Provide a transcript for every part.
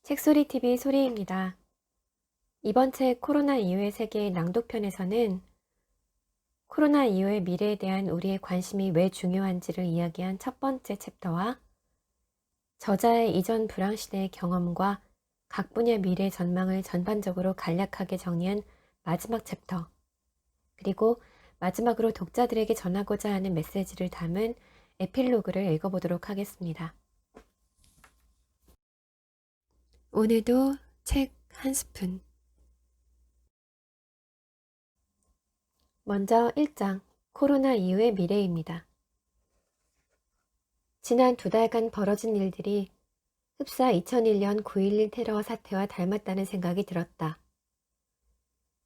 책소리TV 소리입니다. 이번 책 코로나 이후의 세계의 낭독편에서는 코로나 이후의 미래에 대한 우리의 관심이 왜 중요한지를 이야기한 첫 번째 챕터와 저자의 이전 불황시대의 경험과 각 분야 미래 전망을 전반적으로 간략하게 정리한 마지막 챕터, 그리고 마지막으로 독자들에게 전하고자 하는 메시지를 담은 에필로그를 읽어보도록 하겠습니다. 오늘도 책 한 스푼. 먼저 1장, 코로나 이후의 미래입니다. 지난 2달간 벌어진 일들이 흡사 2001년 9.11 테러 사태와 닮았다는 생각이 들었다.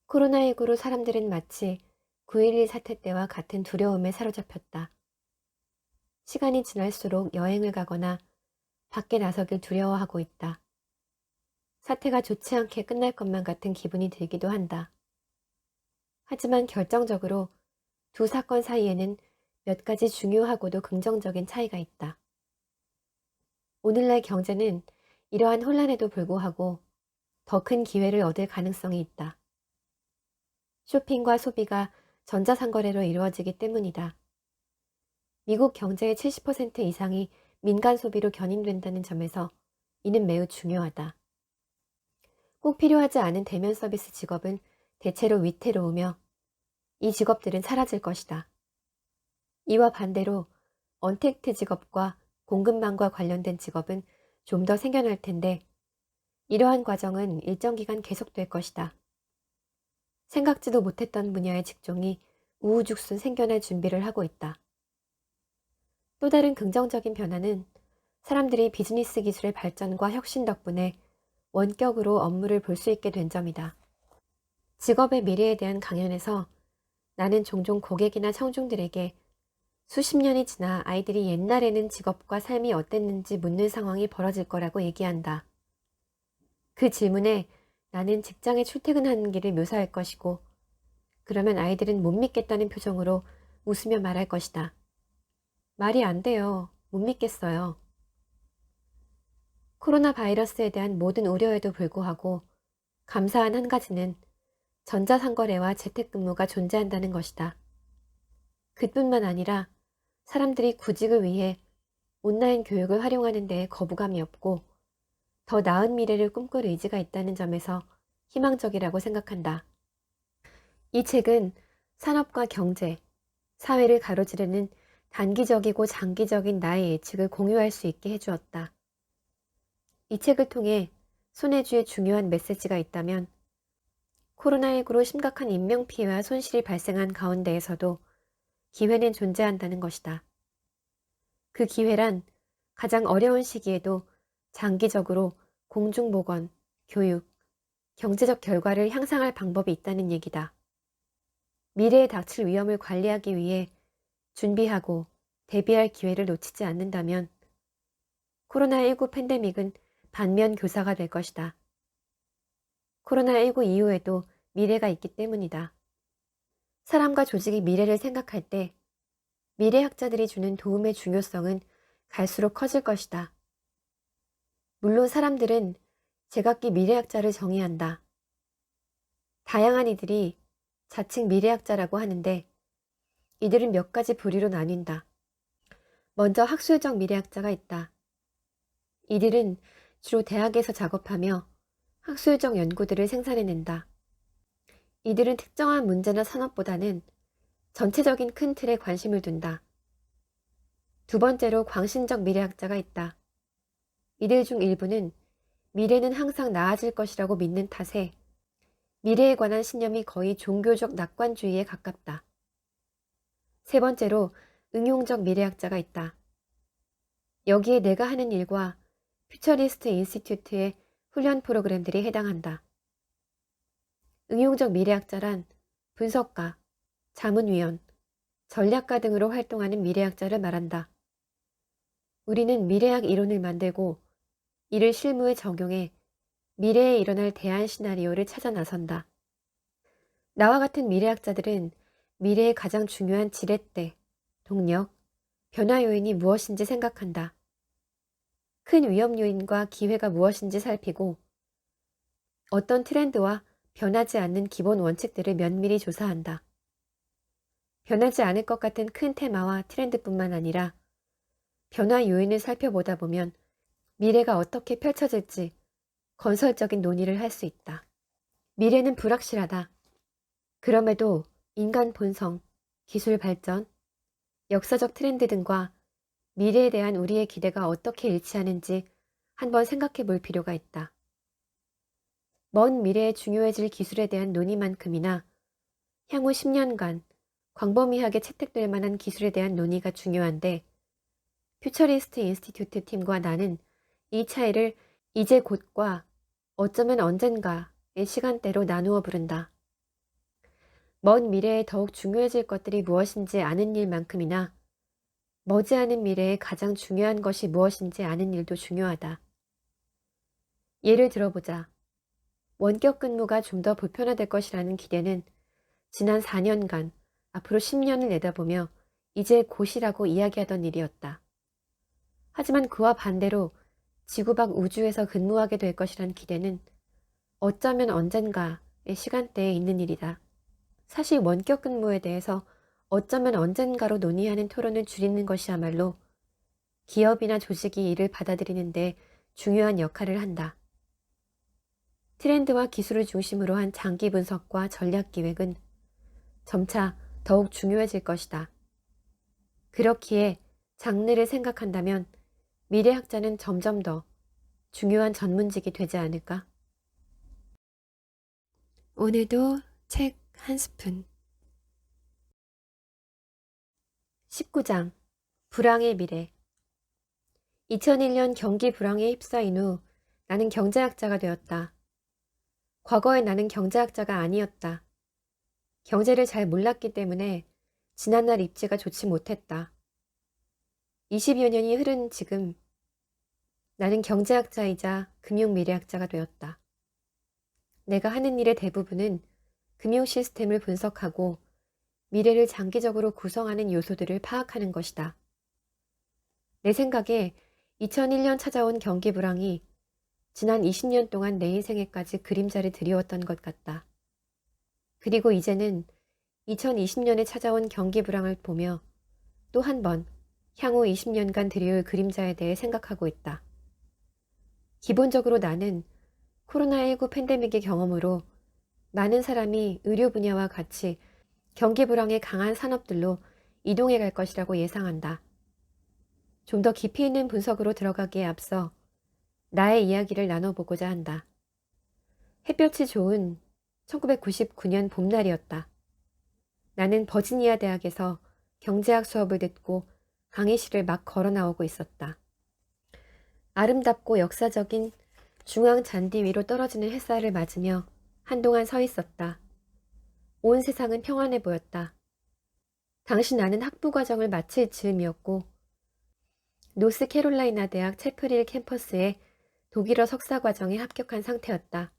코로나19로 사람들은 마치 9.11 사태 때와 같은 두려움에 사로잡혔다. 시간이 지날수록 여행을 가거나 밖에 나서길 두려워하고 있다. 사태가 좋지 않게 끝날 것만 같은 기분이 들기도 한다. 하지만 결정적으로 두 사건 사이에는 몇 가지 중요하고도 긍정적인 차이가 있다. 오늘날 경제는 이러한 혼란에도 불구하고 더 큰 기회를 얻을 가능성이 있다. 쇼핑과 소비가 전자상거래로 이루어지기 때문이다. 미국 경제의 70% 이상이 민간 소비로 견인된다는 점에서 이는 매우 중요하다. 꼭 필요하지 않은 대면 서비스 직업은 대체로 위태로우며 이 직업들은 사라질 것이다. 이와 반대로 언택트 직업과 공급망과 관련된 직업은 좀 더 생겨날 텐데 이러한 과정은 일정 기간 계속될 것이다. 생각지도 못했던 분야의 직종이 우후죽순 생겨날 준비를 하고 있다. 또 다른 긍정적인 변화는 사람들이 비즈니스 기술의 발전과 혁신 덕분에 원격으로 업무를 볼 수 있게 된 점이다. 직업의 미래에 대한 강연에서 나는 종종 고객이나 청중들에게 수십 년이 지나 아이들이 옛날에는 직업과 삶이 어땠는지 묻는 상황이 벌어질 거라고 얘기한다. 그 질문에 나는 직장에 출퇴근하는 길을 묘사할 것이고, 그러면 아이들은 못 믿겠다는 표정으로 웃으며 말할 것이다. 말이 안 돼요. 못 믿겠어요. 코로나 바이러스에 대한 모든 우려에도 불구하고 감사한 한 가지는 전자상거래와 재택근무가 존재한다는 것이다. 그뿐만 아니라 사람들이 구직을 위해 온라인 교육을 활용하는 데에 거부감이 없고 더 나은 미래를 꿈꿀 의지가 있다는 점에서 희망적이라고 생각한다. 이 책은 산업과 경제, 사회를 가로지르는 단기적이고 장기적인 나의 예측을 공유할 수 있게 해주었다. 이 책을 통해 손해주의 중요한 메시지가 있다면 코로나19로 심각한 인명피해와 손실이 발생한 가운데에서도 기회는 존재한다는 것이다. 그 기회란 가장 어려운 시기에도 장기적으로 공중보건, 교육, 경제적 결과를 향상할 방법이 있다는 얘기다. 미래에 닥칠 위험을 관리하기 위해 준비하고 대비할 기회를 놓치지 않는다면 코로나19 팬데믹은 반면 교사가 될 것이다. 코로나19 이후에도 미래가 있기 때문이다. 사람과 조직이 미래를 생각할 때 미래학자들이 주는 도움의 중요성은 갈수록 커질 것이다. 물론 사람들은 제각기 미래학자를 정의한다. 다양한 이들이 자칭 미래학자라고 하는데 이들은 몇 가지 부류로 나뉜다. 먼저 학술적 미래학자가 있다. 이들은 주로 대학에서 작업하며 학술적 연구들을 생산해낸다. 이들은 특정한 문제나 산업보다는 전체적인 큰 틀에 관심을 둔다. 두 번째로 광신적 미래학자가 있다. 이들 중 일부는 미래는 항상 나아질 것이라고 믿는 탓에 미래에 관한 신념이 거의 종교적 낙관주의에 가깝다. 세 번째로 응용적 미래학자가 있다. 여기에 내가 하는 일과 퓨처리스트 인스티튜트의 훈련 프로그램들이 해당한다. 응용적 미래학자란 분석가, 자문위원, 전략가 등으로 활동하는 미래학자를 말한다. 우리는 미래학 이론을 만들고 이를 실무에 적용해 미래에 일어날 대안 시나리오를 찾아 나선다. 나와 같은 미래학자들은 미래의 가장 중요한 지렛대, 동력, 변화 요인이 무엇인지 생각한다. 큰 위험 요인과 기회가 무엇인지 살피고 어떤 트렌드와 변하지 않는 기본 원칙들을 면밀히 조사한다. 변하지 않을 것 같은 큰 테마와 트렌드뿐만 아니라 변화 요인을 살펴보다 보면 미래가 어떻게 펼쳐질지 건설적인 논의를 할 수 있다. 미래는 불확실하다. 그럼에도 인간 본성, 기술 발전, 역사적 트렌드 등과 미래에 대한 우리의 기대가 어떻게 일치하는지 한번 생각해 볼 필요가 있다. 먼 미래에 중요해질 기술에 대한 논의만큼이나 향후 10년간 광범위하게 채택될 만한 기술에 대한 논의가 중요한데 퓨처리스트 인스티튜트 팀과 나는 이 차이를 이제 곧과 어쩌면 언젠가의 시간대로 나누어 부른다. 먼 미래에 더욱 중요해질 것들이 무엇인지 아는 일만큼이나 머지않은 미래에 가장 중요한 것이 무엇인지 아는 일도 중요하다. 예를 들어보자. 원격 근무가 좀 더 보편화될 것이라는 기대는 지난 4년간 앞으로 10년을 내다보며 이제 곧이라고 이야기하던 일이었다. 하지만 그와 반대로 지구 밖 우주에서 근무하게 될 것이란 기대는 어쩌면 언젠가의 시간대에 있는 일이다. 사실 원격 근무에 대해서 어쩌면 언젠가로 논의하는 토론을 줄이는 것이야말로 기업이나 조직이 이를 받아들이는데 중요한 역할을 한다. 트렌드와 기술을 중심으로 한 장기 분석과 전략 기획은 점차 더욱 중요해질 것이다. 그렇기에 장르를 생각한다면 미래학자는 점점 더 중요한 전문직이 되지 않을까? 오늘도 책 한 스푼. 19장 불황의 미래. 2001년 경기 불황에 휩싸인 후 나는 경제학자가 되었다. 과거에 나는 경제학자가 아니었다. 경제를 잘 몰랐기 때문에 지난날 입지가 좋지 못했다. 20여 년이 흐른 지금 나는 경제학자이자 금융미래학자가 되었다. 내가 하는 일의 대부분은 금융 시스템을 분석하고 미래를 장기적으로 구성하는 요소들을 파악하는 것이다. 내 생각에 2001년 찾아온 경기 불황이 지난 20년 동안 내 인생에까지 그림자를 드리웠던 것 같다. 그리고 이제는 2020년에 찾아온 경기 불황을 보며 또 한 번 향후 20년간 드리울 그림자에 대해 생각하고 있다. 기본적으로 나는 코로나19 팬데믹의 경험으로 많은 사람이 의료 분야와 같이 경기 불황의 강한 산업들로 이동해 갈 것이라고 예상한다. 좀 더 깊이 있는 분석으로 들어가기에 앞서 나의 이야기를 나눠보고자 한다. 햇볕이 좋은 1999년 봄날이었다. 나는 버지니아 대학에서 경제학 수업을 듣고 강의실을 막 걸어 나오고 있었다. 아름답고 역사적인 중앙 잔디 위로 떨어지는 햇살을 맞으며 한동안 서 있었다. 온 세상은 평안해 보였다. 당시 나는 학부 과정을 마칠 즈음이었고 노스캐롤라이나 대학 채플힐 캠퍼스에 독일어 석사 과정에 합격한 상태였다.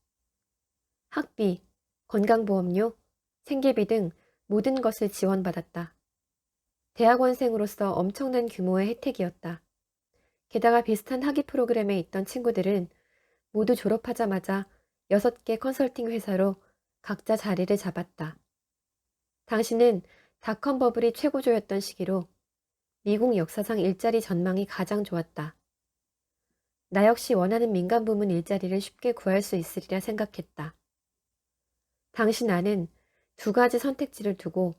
학비, 건강보험료, 생계비 등 모든 것을 지원받았다. 대학원생으로서 엄청난 규모의 혜택이었다. 게다가 비슷한 학위 프로그램에 있던 친구들은 모두 졸업하자마자 6개 컨설팅 회사로 각자 자리를 잡았다. 당시는 닷컴 버블이 최고조였던 시기로 미국 역사상 일자리 전망이 가장 좋았다. 나 역시 원하는 민간 부문 일자리를 쉽게 구할 수 있으리라 생각했다. 당시 나는 2가지 선택지를 두고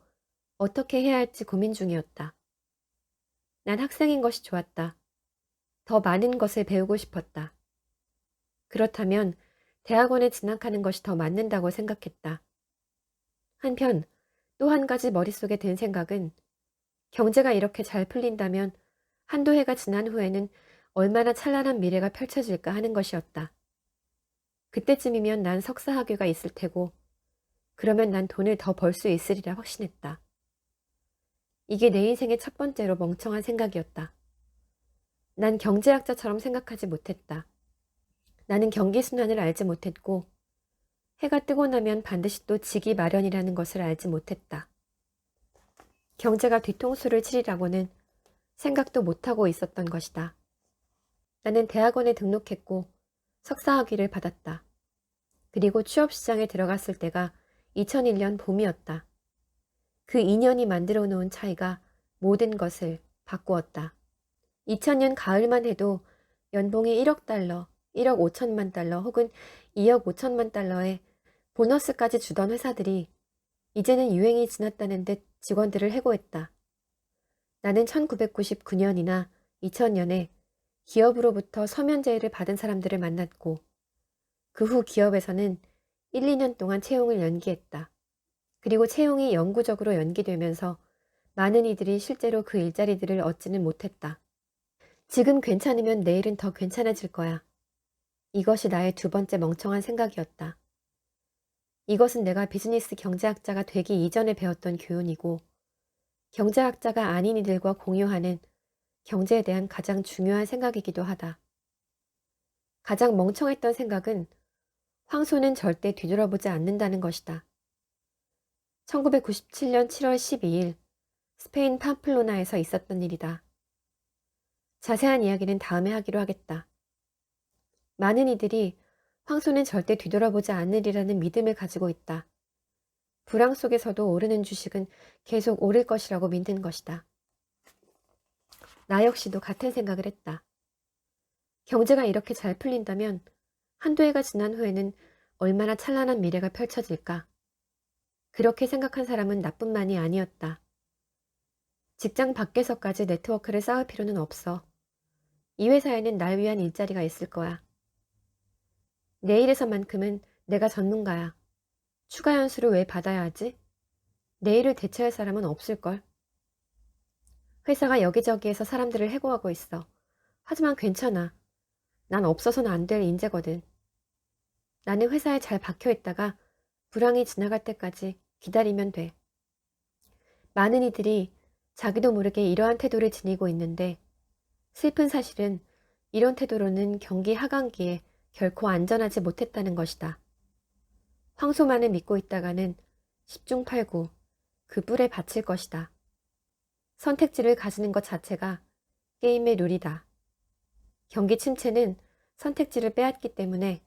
어떻게 해야 할지 고민 중이었다. 난 학생인 것이 좋았다. 더 많은 것을 배우고 싶었다. 그렇다면 대학원에 진학하는 것이 더 맞는다고 생각했다. 한편 또 한 가지 머릿속에 든 생각은 경제가 이렇게 잘 풀린다면 한두 해가 지난 후에는 얼마나 찬란한 미래가 펼쳐질까 하는 것이었다. 그때쯤이면 난 석사 학위가 있을 테고 그러면 난 돈을 더 벌 수 있으리라 확신했다. 이게 내 인생의 첫 번째로 멍청한 생각이었다. 난 경제학자처럼 생각하지 못했다. 나는 경기순환을 알지 못했고 해가 뜨고 나면 반드시 또 지기 마련이라는 것을 알지 못했다. 경제가 뒤통수를 치리라고는 생각도 못하고 있었던 것이다. 나는 대학원에 등록했고 석사학위를 받았다. 그리고 취업시장에 들어갔을 때가 2001년 봄이었다. 그 2년이 만들어 놓은 차이가 모든 것을 바꾸었다. 2000년 가을만 해도 연봉이 1억 달러, 1억 5천만 달러 혹은 2억 5천만 달러의 보너스까지 주던 회사들이 이제는 유행이 지났다는 듯 직원들을 해고했다. 나는 1999년이나 2000년에 기업으로부터 서면 제의를 받은 사람들을 만났고 그 후 기업에서는 1, 2년 동안 채용을 연기했다. 그리고 채용이 영구적으로 연기되면서 많은 이들이 실제로 그 일자리들을 얻지는 못했다. 지금 괜찮으면 내일은 더 괜찮아질 거야. 이것이 나의 두 번째 멍청한 생각이었다. 이것은 내가 비즈니스 경제학자가 되기 이전에 배웠던 교훈이고 경제학자가 아닌 이들과 공유하는 경제에 대한 가장 중요한 생각이기도 하다. 가장 멍청했던 생각은 황소는 절대 뒤돌아보지 않는다는 것이다. 1997년 7월 12일 스페인 팜플로나에서 있었던 일이다. 자세한 이야기는 다음에 하기로 하겠다. 많은 이들이 황소는 절대 뒤돌아보지 않으리라는 믿음을 가지고 있다. 불황 속에서도 오르는 주식은 계속 오를 것이라고 믿는 것이다. 나 역시도 같은 생각을 했다. 경제가 이렇게 잘 풀린다면 한두 해가 지난 후에는 얼마나 찬란한 미래가 펼쳐질까. 그렇게 생각한 사람은 나뿐만이 아니었다. 직장 밖에서까지 네트워크를 쌓을 필요는 없어. 이 회사에는 날 위한 일자리가 있을 거야. 내일에서만큼은 내가 전문가야. 추가 연수를 왜 받아야 하지? 내일을 대체할 사람은 없을걸. 회사가 여기저기에서 사람들을 해고하고 있어. 하지만 괜찮아. 난 없어서는 안 될 인재거든. 나는 회사에 잘 박혀 있다가 불황이 지나갈 때까지 기다리면 돼. 많은 이들이 자기도 모르게 이러한 태도를 지니고 있는데 슬픈 사실은 이런 태도로는 경기 하강기에 결코 안전하지 못했다는 것이다. 황소만을 믿고 있다가는 10중 8구 그 뿔에 바칠 것이다. 선택지를 가지는 것 자체가 게임의 룰이다. 경기 침체는 선택지를 빼앗기 때문에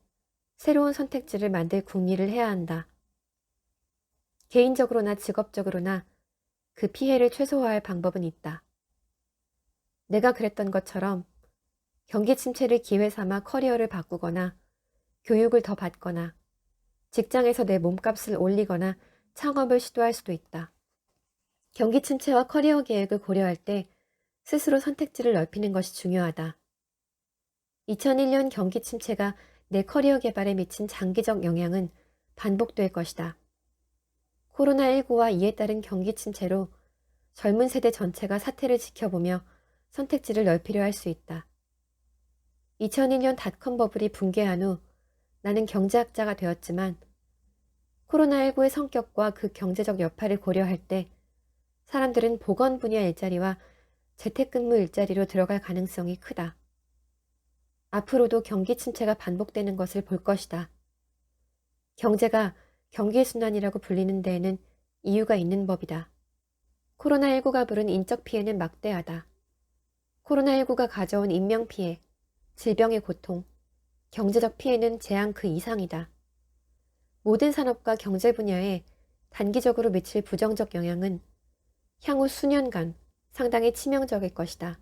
새로운 선택지를 만들 궁리를 해야 한다. 개인적으로나 직업적으로나 그 피해를 최소화할 방법은 있다. 내가 그랬던 것처럼 경기 침체를 기회 삼아 커리어를 바꾸거나 교육을 더 받거나 직장에서 내 몸값을 올리거나 창업을 시도할 수도 있다. 경기 침체와 커리어 계획을 고려할 때 스스로 선택지를 넓히는 것이 중요하다. 2001년 경기 침체가 내 커리어 개발에 미친 장기적 영향은 반복될 것이다. 코로나19와 이에 따른 경기 침체로 젊은 세대 전체가 사태를 지켜보며 선택지를 넓히려 할 수 있다. 2002년 닷컴 버블이 붕괴한 후 나는 경제학자가 되었지만 코로나19의 성격과 그 경제적 여파를 고려할 때 사람들은 보건 분야 일자리와 재택근무 일자리로 들어갈 가능성이 크다. 앞으로도 경기 침체가 반복되는 것을 볼 것이다. 경제가 경기순환이라고 불리는 데에는 이유가 있는 법이다. 코로나19가 부른 인적 피해는 막대하다. 코로나19가 가져온 인명피해, 질병의 고통, 경제적 피해는 재앙 그 이상이다. 모든 산업과 경제 분야에 단기적으로 미칠 부정적 영향은 향후 수년간 상당히 치명적일 것이다.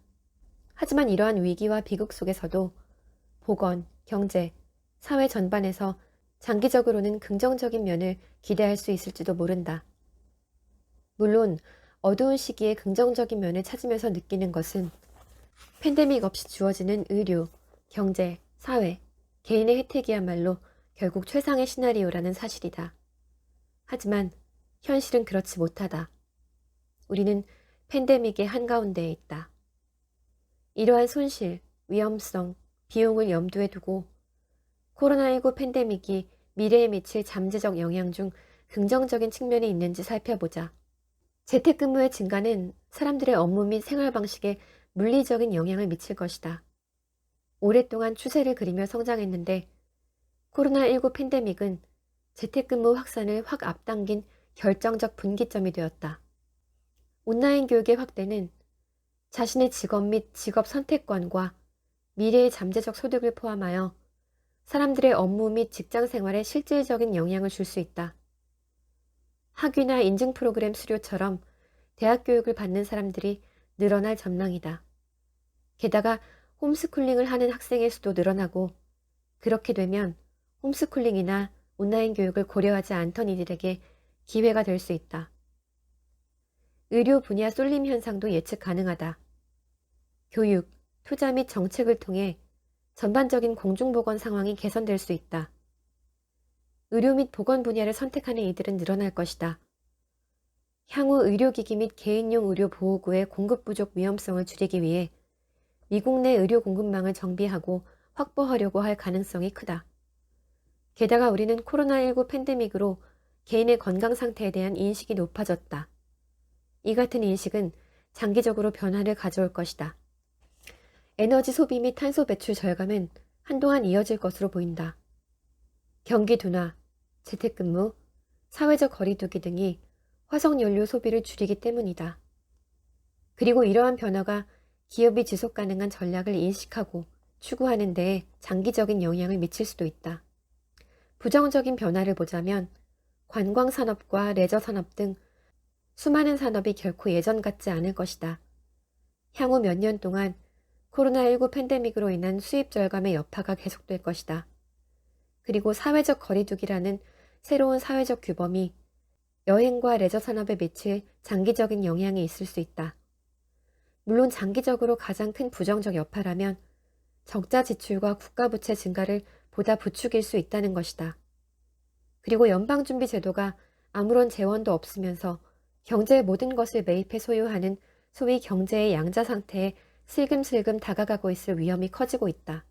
하지만 이러한 위기와 비극 속에서도 보건, 경제, 사회 전반에서 장기적으로는 긍정적인 면을 기대할 수 있을지도 모른다. 물론 어두운 시기에 긍정적인 면을 찾으면서 느끼는 것은 팬데믹 없이 주어지는 의료, 경제, 사회, 개인의 혜택이야말로 결국 최상의 시나리오라는 사실이다. 하지만 현실은 그렇지 못하다. 우리는 팬데믹의 한가운데에 있다. 이러한 손실, 위험성, 비용을 염두에 두고 코로나19 팬데믹이 미래에 미칠 잠재적 영향 중 긍정적인 측면이 있는지 살펴보자. 재택근무의 증가는 사람들의 업무 및 생활 방식에 물리적인 영향을 미칠 것이다. 오랫동안 추세를 그리며 성장했는데 코로나19 팬데믹은 재택근무 확산을 확 앞당긴 결정적 분기점이 되었다. 온라인 교육의 확대는 자신의 직업 및 직업 선택권과 미래의 잠재적 소득을 포함하여 사람들의 업무 및 직장 생활에 실질적인 영향을 줄 수 있다. 학위나 인증 프로그램 수료처럼 대학 교육을 받는 사람들이 늘어날 전망이다. 게다가 홈스쿨링을 하는 학생의 수도 늘어나고, 그렇게 되면 홈스쿨링이나 온라인 교육을 고려하지 않던 이들에게 기회가 될 수 있다. 의료 분야 쏠림 현상도 예측 가능하다. 교육, 투자 및 정책을 통해 전반적인 공중보건 상황이 개선될 수 있다. 의료 및 보건 분야를 선택하는 이들은 늘어날 것이다. 향후 의료기기 및 개인용 의료 보호구의 공급 부족 위험성을 줄이기 위해 미국 내 의료 공급망을 정비하고 확보하려고 할 가능성이 크다. 게다가 우리는 코로나19 팬데믹으로 개인의 건강 상태에 대한 인식이 높아졌다. 이 같은 인식은 장기적으로 변화를 가져올 것이다. 에너지 소비 및 탄소 배출 절감은 한동안 이어질 것으로 보인다. 경기 둔화, 재택근무, 사회적 거리두기 등이 화석연료 소비를 줄이기 때문이다. 그리고 이러한 변화가 기업이 지속 가능한 전략을 인식하고 추구하는 데에 장기적인 영향을 미칠 수도 있다. 부정적인 변화를 보자면 관광산업과 레저산업 등 수많은 산업이 결코 예전 같지 않을 것이다. 향후 몇 년 동안 코로나19 팬데믹으로 인한 수입 절감의 여파가 계속될 것이다. 그리고 사회적 거리두기라는 새로운 사회적 규범이 여행과 레저 산업에 미칠 장기적인 영향이 있을 수 있다. 물론 장기적으로 가장 큰 부정적 여파라면 적자 지출과 국가부채 증가를 보다 부추길 수 있다는 것이다. 그리고 연방준비제도가 아무런 재원도 없으면서 경제의 모든 것을 매입해 소유하는 소위 경제의 양자 상태에 슬금슬금 다가가고 있을 위험이 커지고 있다.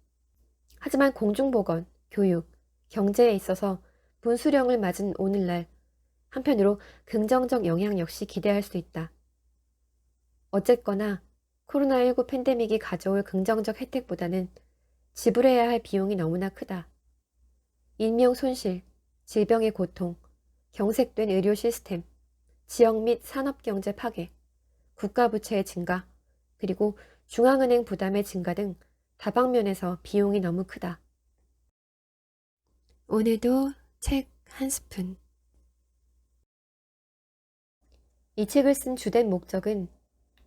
하지만 공중보건, 교육, 경제에 있어서 분수령을 맞은 오늘날 한편으로 긍정적 영향 역시 기대할 수 있다. 어쨌거나 코로나19 팬데믹이 가져올 긍정적 혜택보다는 지불해야 할 비용이 너무나 크다. 인명 손실, 질병의 고통, 경색된 의료 시스템, 지역 및 산업경제 파괴, 국가부채의 증가, 그리고 중앙은행 부담의 증가 등 다방면에서 비용이 너무 크다. 오늘도 책 한 스푼. 이 책을 쓴 주된 목적은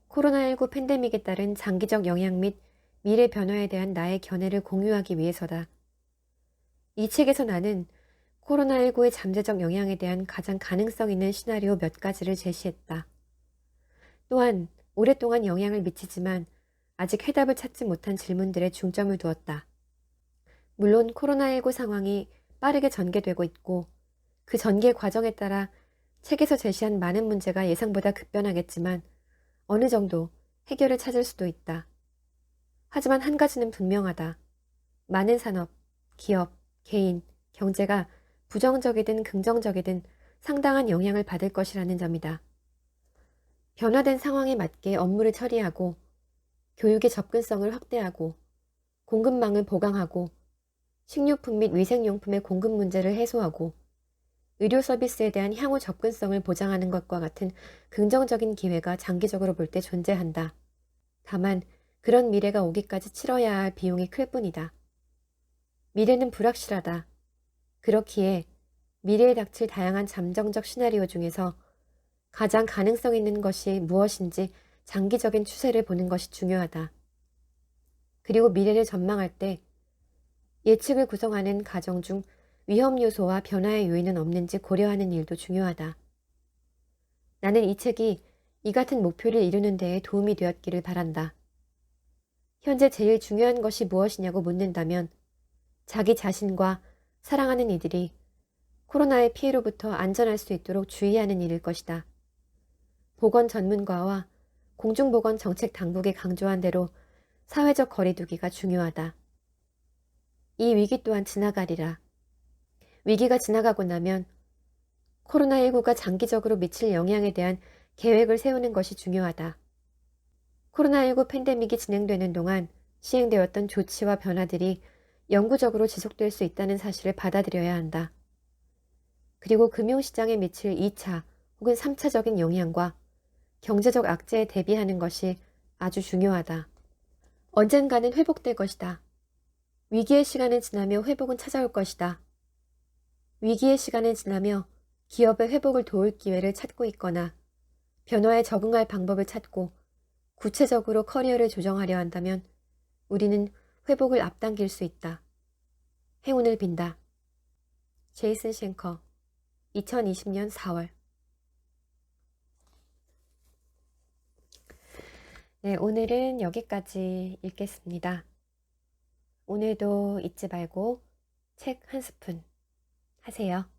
코로나19 팬데믹에 따른 장기적 영향 및 미래 변화에 대한 나의 견해를 공유하기 위해서다. 이 책에서 나는 코로나19의 잠재적 영향에 대한 가장 가능성 있는 시나리오 몇 가지를 제시했다. 또한 오랫동안 영향을 미치지만 아직 해답을 찾지 못한 질문들에 중점을 두었다. 물론 코로나19 상황이 빠르게 전개되고 있고 그 전개 과정에 따라 책에서 제시한 많은 문제가 예상보다 급변하겠지만 어느 정도 해결을 찾을 수도 있다. 하지만 한 가지는 분명하다. 많은 산업, 기업, 개인, 경제가 부정적이든 긍정적이든 상당한 영향을 받을 것이라는 점이다. 변화된 상황에 맞게 업무를 처리하고 교육의 접근성을 확대하고 공급망을 보강하고 식료품 및 위생용품의 공급 문제를 해소하고 의료 서비스에 대한 향후 접근성을 보장하는 것과 같은 긍정적인 기회가 장기적으로 볼 때 존재한다. 다만 그런 미래가 오기까지 치러야 할 비용이 클 뿐이다. 미래는 불확실하다. 그렇기에 미래에 닥칠 다양한 잠정적 시나리오 중에서 가장 가능성 있는 것이 무엇인지 장기적인 추세를 보는 것이 중요하다. 그리고 미래를 전망할 때 예측을 구성하는 과정 중 위험 요소와 변화의 요인은 없는지 고려하는 일도 중요하다. 나는 이 책이 이 같은 목표를 이루는 데에 도움이 되었기를 바란다. 현재 제일 중요한 것이 무엇이냐고 묻는다면 자기 자신과 사랑하는 이들이 코로나의 피해로부터 안전할 수 있도록 주의하는 일일 것이다. 보건 전문가와 공중보건 정책 당국이 강조한 대로 사회적 거리두기가 중요하다. 이 위기 또한 지나가리라. 위기가 지나가고 나면 코로나19가 장기적으로 미칠 영향에 대한 계획을 세우는 것이 중요하다. 코로나19 팬데믹이 진행되는 동안 시행되었던 조치와 변화들이 영구적으로 지속될 수 있다는 사실을 받아들여야 한다. 그리고 금융시장에 미칠 2차 혹은 3차적인 영향과 경제적 악재에 대비하는 것이 아주 중요하다. 언젠가는 회복될 것이다. 위기의 시간은 지나며 회복은 찾아올 것이다. 위기의 시간은 지나며 기업의 회복을 도울 기회를 찾고 있거나 변화에 적응할 방법을 찾고 구체적으로 커리어를 조정하려 한다면 우리는 회복을 앞당길 수 있다. 행운을 빈다. 제이슨 쉔커 2020년 4월. 네, 오늘은 여기까지 읽겠습니다. 오늘도 잊지 말고 책 한 스푼 하세요.